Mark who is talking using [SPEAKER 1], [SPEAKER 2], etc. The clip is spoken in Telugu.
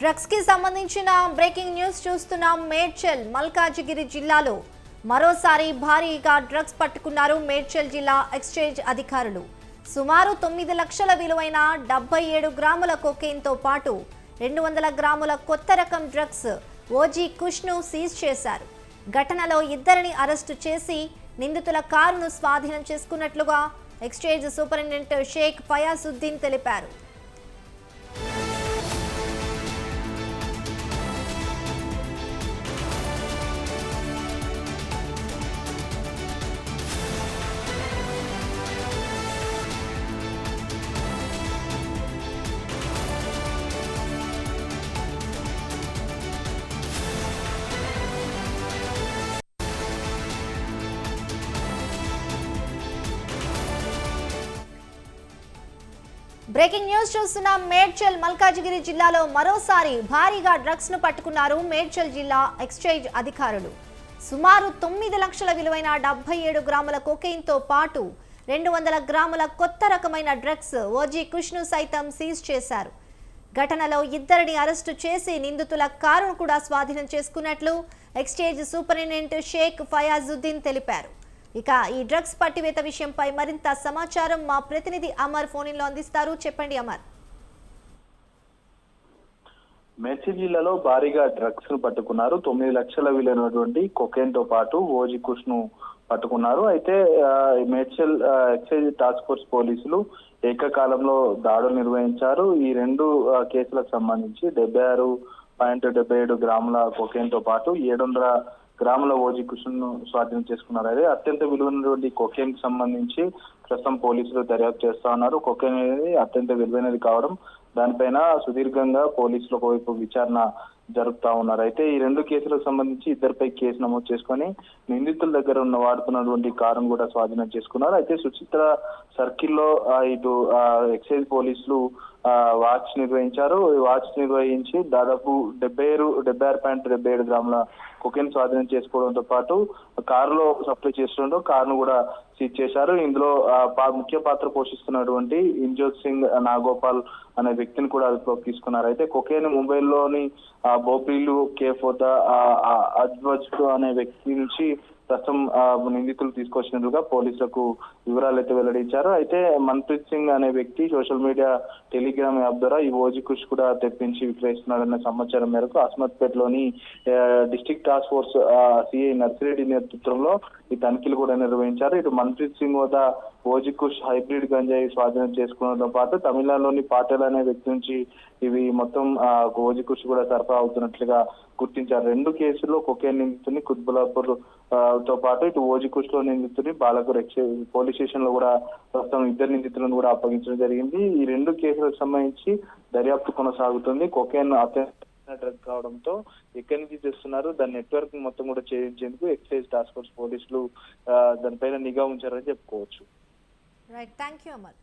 [SPEAKER 1] డ్రగ్స్ కి సంబంధించిన బ్రేకింగ్ న్యూస్ చూస్తున్నాం. మేడ్చల్ మల్కాజిగిరి జిల్లాలో మరోసారి భారీగా డ్రగ్స్ పట్టుకున్నారు మేడ్చల్ జిల్లా ఎక్సైజ్ అధికారులు. సుమారు 9 లక్షల విలువైన 77 గ్రాముల కొకైన్తో పాటు 200 గ్రాముల కొత్త రకం డ్రగ్స్ ఓజీ కుష్ను సీజ్ చేశారు. ఘటనలో ఇద్దరిని అరెస్టు చేసి నిందితుల కారును స్వాధీనం చేసుకున్నట్లుగా ఎక్సైజ్ సూపరింటెండెంట్ షేక్ ఫయాజుద్దీన్ తెలిపారు. బ్రేకింగ్ న్యూస్ చూస్తున్నాం. మేడ్చల్ మల్కాజిగిరి జిల్లాలో మరోసారి భారీగా డ్రగ్స్ ను పట్టుకున్నారు మేడ్చల్ జిల్లా ఎక్సైజ్ అధికారులు. సుమారు 9 లక్షల విలువైన 77 గ్రాముల కొకైన్తో పాటు 200 గ్రాముల కొత్త రకమైన డ్రగ్స్ ఓజీ కుష్ను సైతం సీజ్ చేశారు. ఘటనలో ఇద్దరిని అరెస్టు చేసి నిందితుల కారును కూడా స్వాధీనం చేసుకున్నట్లు ఎక్సైజ్ సూపరింటెండెంట్ షేక్ ఫయాజుద్దీన్ తెలిపారు. ఇక ఈ డ్రగ్స్ పట్టివేత విషయంపై మరింత సమాచారం మా ప్రతినిధి అమర్ ఫోన్ లో అందిస్తారు. చెప్పండి అమర్.
[SPEAKER 2] మేడ్చల్ జిల్లాలో భారీగా డ్రగ్స్ ను పట్టుకున్నారు. 9 లక్షల విలువైనటువంటి కొకైన్ తో పాటు ఓజీ కుష్ ను పట్టుకున్నారు. అయితే మేడ్చల్ ఎక్సైజ్ టాస్క్ ఫోర్స్ పోలీసులు ఏకకాలంలో దాడులు నిర్వహించారు. ఈ రెండు కేసులకు సంబంధించి 76.77 గ్రాముల కొకైన్ తో పాటు 700 గ్రాముల ఓజీ కుష్ను స్వాధీనం చేసుకున్నారు. అయితే అత్యంత విలువైనటువంటి కొకైన్ కి సంబంధించి ప్రస్తుతం పోలీసులు దర్యాప్తు చేస్తా ఉన్నారు. కొకైన్ అనేది అత్యంత విలువైనది కావడం దానిపైన సుదీర్ఘంగా పోలీసులు ఒకవైపు విచారణ జరుపుతా ఉన్నారు. అయితే ఈ రెండు కేసులకు సంబంధించి ఇద్దరిపై కేసు నమోదు చేసుకొని నిందితుల దగ్గర ఉన్న వాడుతున్నటువంటి కారును కూడా స్వాధీనం చేసుకున్నారు. అయితే సుచిత్ర సర్కిల్లో ఇటు ఎక్సైజ్ పోలీసులు వాచ్ నిర్వహించారు. వాచ్ నిర్వహించి దాదాపు 76.77 గ్రాముల కొకైన్ స్వాధీనం చేసుకోవడంతో పాటు కారులో సప్లై చేస్తుండో కారును కూడా సీజ్ చేశారు. ఇందులో ముఖ్య పాత్ర పోషిస్తున్నటువంటి ఇంజోత్ సింగ్ నాగోపాల్ అనే వ్యక్తిని కూడా అదుపులోకి తీసుకున్నారు. అయితే కొకైన్ ముంబైలోని బోపిలు కేఫోతా అజ్వజ్ అనే వ్యక్తి నుంచి ప్రస్తుతం నిందితులు తీసుకొచ్చినట్లుగా పోలీసులకు వివరాలు అయితే వెల్లడించారు. అయితే మన్ప్రీత్ సింగ్ అనే వ్యక్తి సోషల్ మీడియా టెలిగ్రామ్ యాప్ ద్వారా ఈ ఓజీ కుష్ కూడా తెప్పించి విక్రయిస్తున్నాడన్న సమాచారం మేరకు అస్మత్పేటలోని district task force CI Narsireddy నేతృత్వంలో ఈ తనిఖీలు కూడా నిర్వహించారు. ఇటు మన్ప్రీత్ సింగ్ వద్ద ఓజీ కుష్ హైబ్రిడ్ గంజాయి స్వాధీనం చేసుకోవడంతో పాటు తమిళనాడులోని పాటెల్ అనే వ్యక్తి నుంచి ఇవి మొత్తం ఓజీ కుష్ కూడా సరఫరా అవుతున్నట్లుగా గుర్తించారు. రెండు కేసుల్లో కొకైన్ నిందితుని కుత్బులాపూర్ తో పాటు ఇటు ఓజీ కుష్ లో నిందితుని బాలకూర్ పోలీస్ స్టేషన్ లో కూడా ప్రస్తుతం ఇద్దరు నిందితులను కూడా అప్పగించడం జరిగింది. ఈ రెండు కేసులకు సంబంధించి దర్యాప్తు కొనసాగుతుంది. కొకైన్ అత్యంత డ్రగ్ కావడంతో ఎక్కడి నుంచి తెస్తున్నారు దాని నెట్వర్క్ మొత్తం కూడా ఛేదించేందుకు ఎక్సైజ్ టాస్క్ ఫోర్స్ పోలీసులు దానిపైన నిఘా ఉంచారని చెప్పుకోవచ్చు.
[SPEAKER 1] Right, thank you Amar.